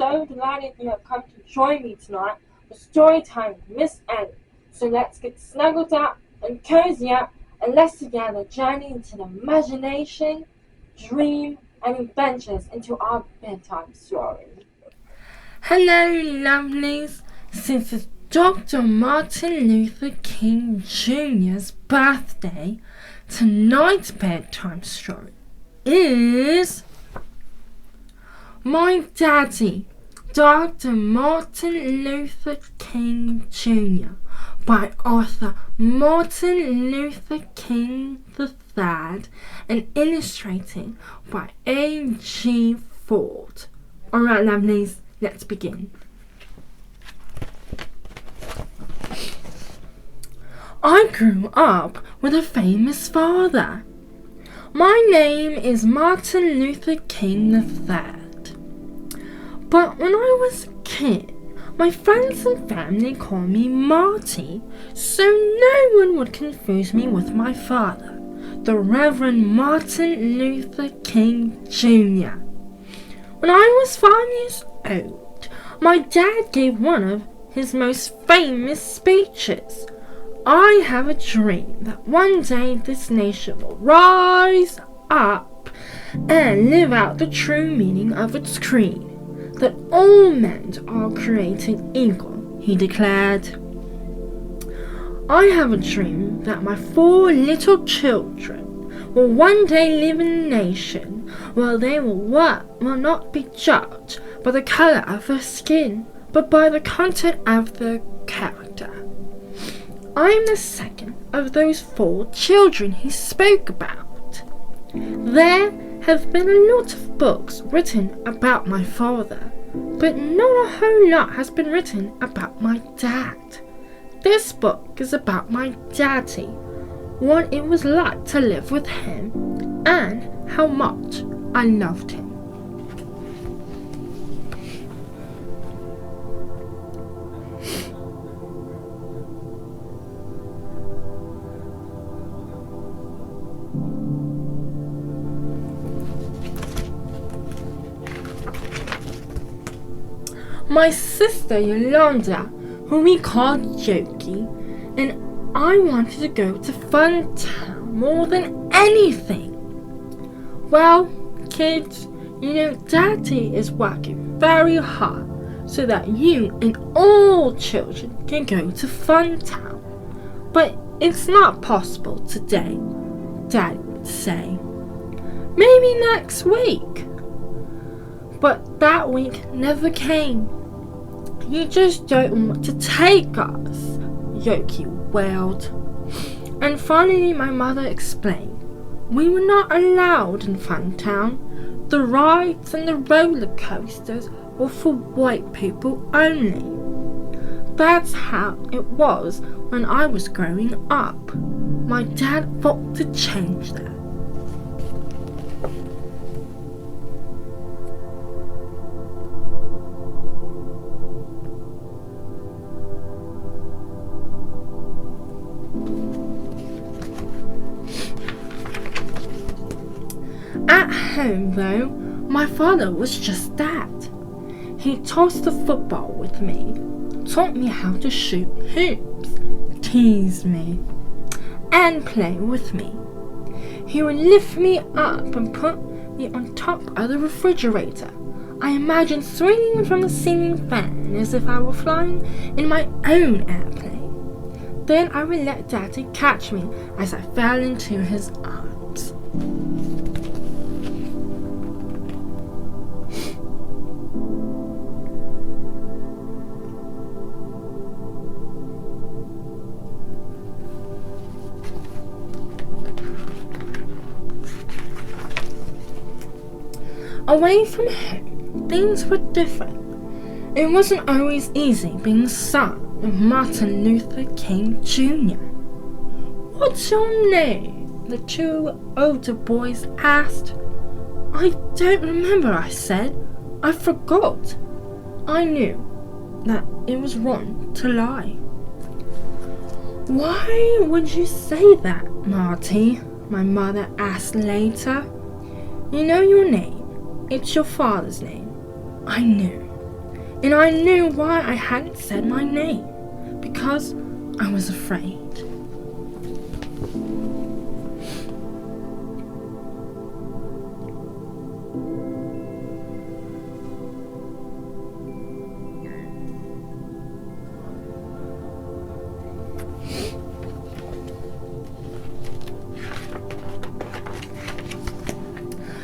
so delighted you have come to join me tonight for Storytime with Miss Ellie. So let's get snuggled up and cozy up and let's together journey into the imagination, dream, and adventures into our bedtime story. Hello, lovelies. Since it's Dr. Martin Luther King Jr.'s birthday, tonight's bedtime story is My Daddy, Dr. Martin Luther King Jr. by author Martin Luther King III and illustrated by A.G. Ford. Alright, lovelies, let's begin. I grew up with a famous father. My name is Martin Luther King III. But when I was a kid, my friends and family called me Marty, so no one would confuse me with my father, the Reverend Martin Luther King Jr. When I was 5 years old, my dad gave one of his most famous speeches. I have a dream that one day this nation will rise up and live out the true meaning of its creed, that all men are created equal, he declared. I have a dream that my 4 little children will one day live in a nation where they will not be judged by the color of their skin, but by the content of their character. I am the second of those 4 children he spoke about. There have been a lot of books written about my father, but not a whole lot has been written about my dad. This book is about my daddy, what it was like to live with him, and how much I loved him. My sister Yolanda, whom we called Jokey, and I wanted to go to Fun Town more than anything. Well, kids, Daddy is working very hard so that you and all children can go to Fun Town. But it's not possible today, Daddy would say. Maybe next week. But that week never came. You just don't want to take us, Yoki wailed. And finally my mother explained we were not allowed in Funtown. The rides and the roller coasters were for white people only. That's how it was when I was growing up. My dad fought to change that. At home, though, my father was just that. He tossed the football with me, taught me how to shoot hoops, teased me, and play with me. He would lift me up and put me on top of the refrigerator. I imagined swinging from the ceiling fan as if I were flying in my own airplane. Then I would let Daddy catch me as I fell into his arms. Away from home, things were different. It wasn't always easy being the son of Martin Luther King Jr. What's your name? The 2 older boys asked. I don't remember, I said. I forgot. I knew that it was wrong to lie. Why would you say that, Marty? My mother asked later. You know your name. It's your father's name. I knew. and I knew why I hadn't said my name, because I was afraid.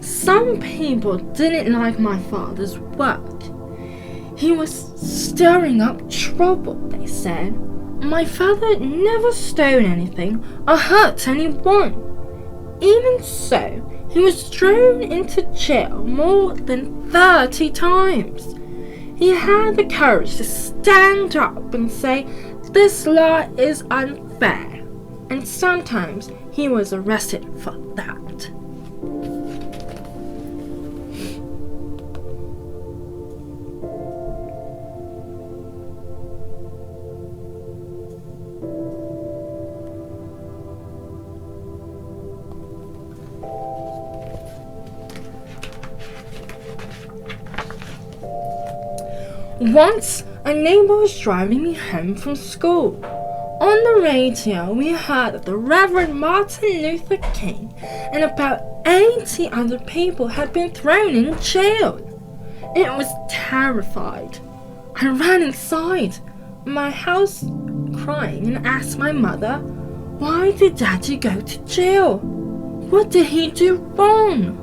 Some people didn't like my father's work. He was stirring up trouble, they said. My father never stole anything or hurt anyone. Even so, he was thrown into jail more than 30 times. He had the courage to stand up and say, "This law is unfair," and sometimes he was arrested for that. Once, a neighbor was driving me home from school. On the radio, we heard that the Reverend Martin Luther King and about 80 other people had been thrown in jail. It was terrified. I ran inside my house crying and asked my mother, "Why did Daddy go to jail? What did he do wrong?"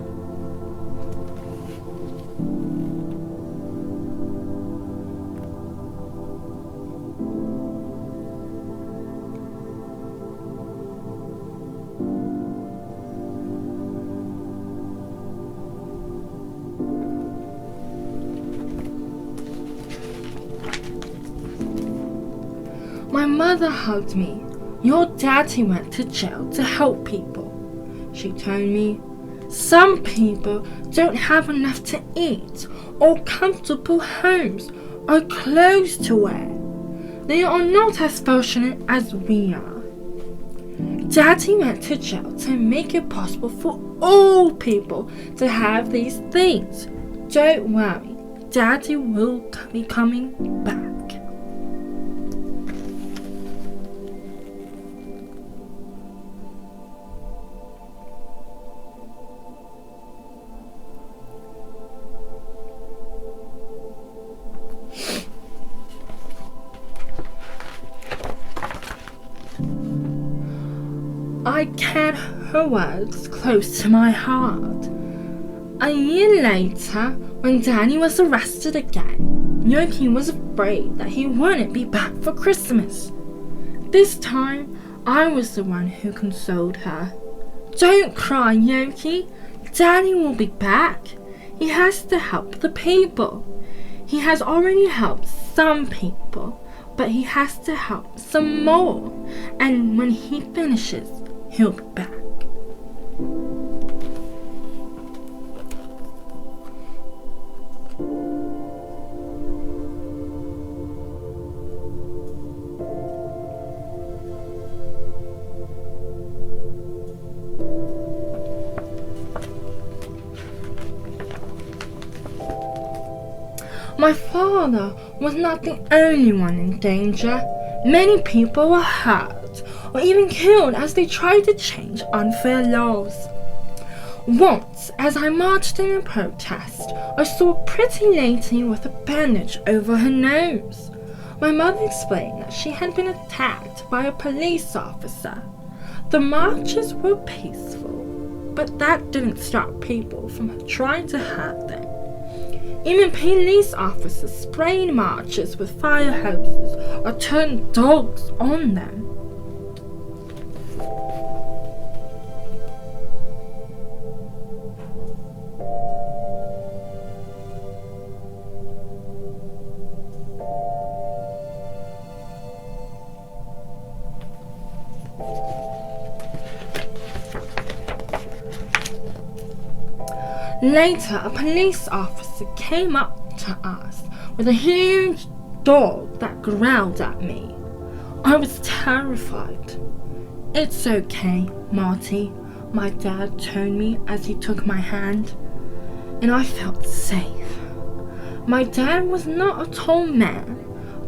My mother hugged me. "Your daddy went to jail to help people," she told me. "Some people don't have enough to eat, or comfortable homes, or clothes to wear. They are not as fortunate as we are. Daddy went to jail to make it possible for all people to have these things. Don't worry, Daddy will be coming back." I carried her words close to my heart. A year later, when Danny was arrested again, Yoki was afraid that he wouldn't be back for Christmas. This time, I was the one who consoled her. "Don't cry, Yoki. Danny will be back. He has to help the people. He has already helped some people, but he has to help some more. And when he finishes, he'll be back." My father was not the only one in danger. Many people were hurt or even killed as they tried to change unfair laws. Once, as I marched in a protest, I saw a pretty lady with a bandage over her nose. My mother explained that she had been attacked by a police officer. The marches were peaceful, but that didn't stop people from trying to hurt them. Even police officers sprayed marchers with fire hoses or turned dogs on them. Later, a police officer came up to us with a huge dog that growled at me. I was terrified. "It's okay, Marty," my dad told me as he took my hand, and I felt safe. My dad was not a tall man,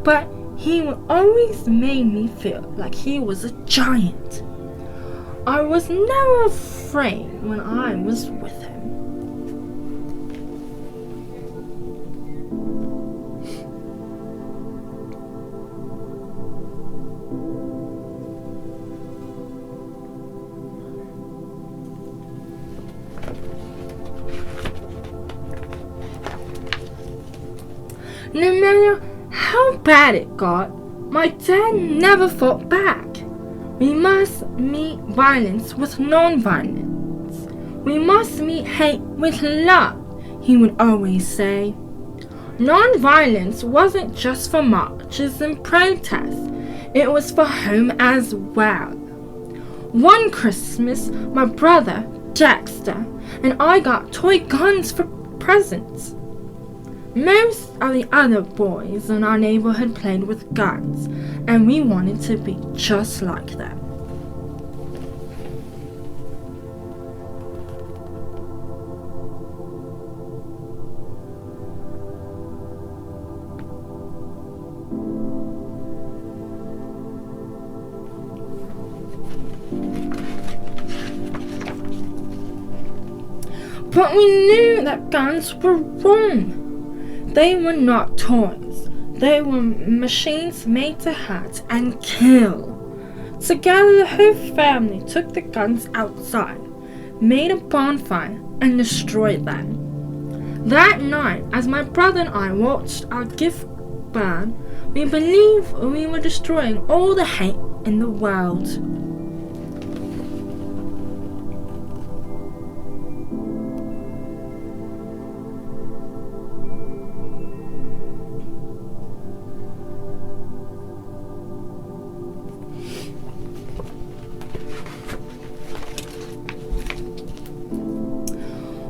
but he always made me feel like he was a giant. I was never afraid when I was with him. No matter how bad it got, my dad never fought back. We must meet violence with non-violence. We must meet hate with love, he would always say. Non-violence wasn't just for marches and protests, it was for home as well. One Christmas, my brother, Dexter, and I got toy guns for presents. Most of the other boys in our neighborhood played with guns, and we wanted to be just like them. But we knew that guns were wrong. They were not toys. They were machines made to hurt and kill. Together, the whole family took the guns outside, made a bonfire, and destroyed them. That night, as my brother and I watched our gift burn, we believed we were destroying all the hate in the world.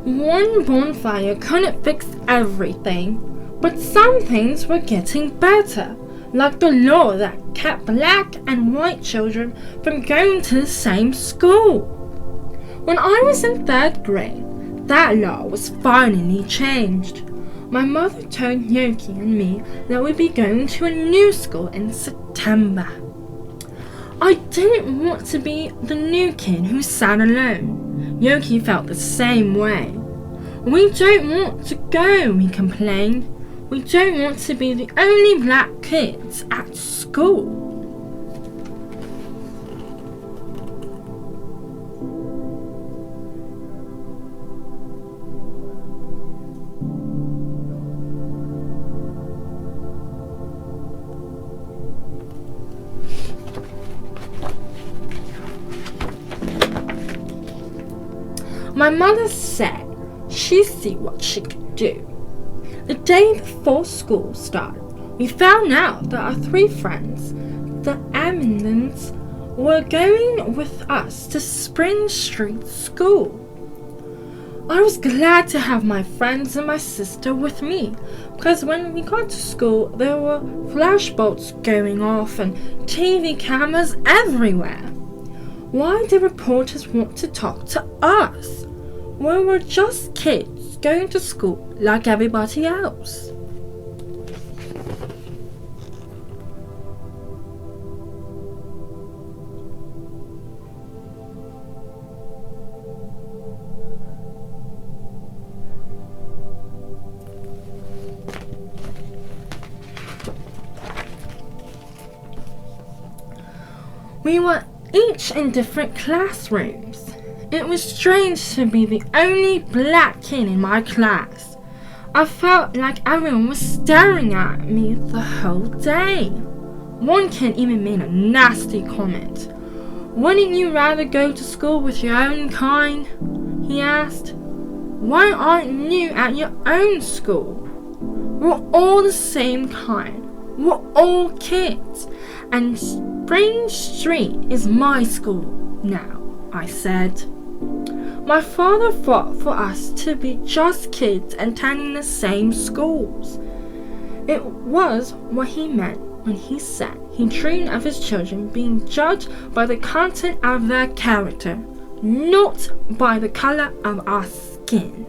One bonfire couldn't fix everything, but some things were getting better, like the law that kept black and white children from going to the same school. When I was in 3rd grade, that law was finally changed. My mother told Yoki and me that we'd be going to a new school in September. I didn't want to be the new kid who sat alone. Yoki felt the same way. We don't want to go, we complained. We don't want to be the only black kids at school. My mother said she'd see what she could do. The day before school started, we found out that our 3 friends, the Amindans, were going with us to Spring Street School. I was glad to have my friends and my sister with me, because when we got to school, there were flashbulbs going off and TV cameras everywhere. Why did reporters want to talk to us? We were just kids going to school like everybody else. We were each in different classrooms. It was strange to be the only black kid in my class. I felt like everyone was staring at me the whole day. One kid even made a nasty comment. "Wouldn't you rather go to school with your own kind?" he asked. "Why aren't you at your own school? We're all the same kind. We're all kids. And Spring Street is my school now," I said. My father fought for us to be just kids attending the same schools. It was what he meant when he said he dreamed of his children being judged by the content of their character, not by the color of our skin.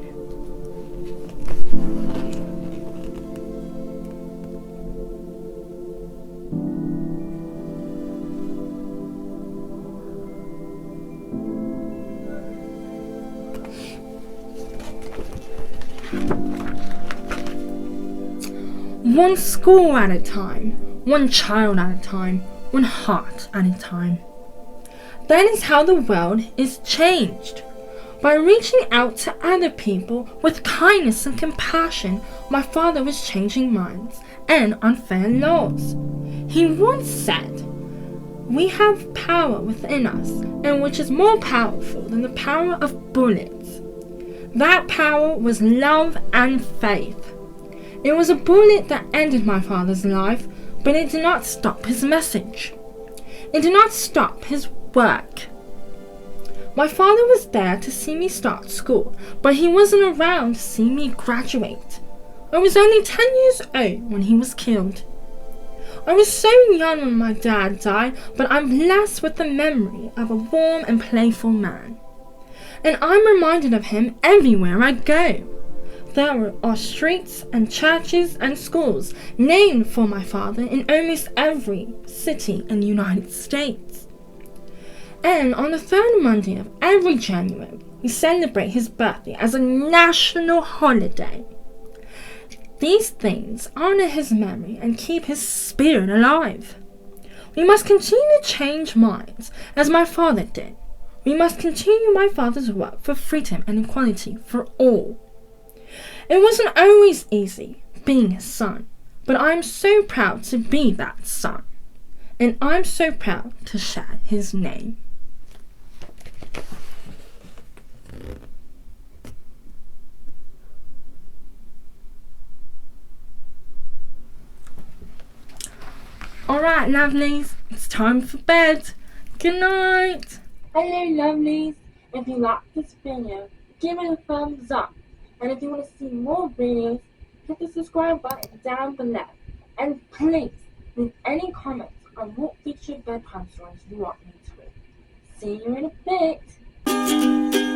One school at a time, one child at a time, one heart at a time. That is how the world is changed. By reaching out to other people with kindness and compassion, my father was changing minds and unfair laws. He once said, "We have power within us, and which is more powerful than the power of bullets." That power was love and faith. It was a bullet that ended my father's life, but it did not stop his message. It did not stop his work. My father was there to see me start school, but he wasn't around to see me graduate. I was only 10 years old when he was killed. I was so young when my dad died, but I'm blessed with the memory of a warm and playful man. And I'm reminded of him everywhere I go. There are streets and churches and schools named for my father in almost every city in the United States. And on the third Monday of every January, we celebrate his birthday as a national holiday. These things honor his memory and keep his spirit alive. We must continue to change minds as my father did. We must continue my father's work for freedom and equality for all. It wasn't always easy being his son, but I'm so proud to be that son. And I'm so proud to share his name. Alright, lovelies, it's time for bed. Good night. Hello, lovelies. If you liked this video, give it a thumbs up. And if you want to see more videos, hit the subscribe button down below. And please leave any comments on what future bedtime stories you want me to read. See you in a bit.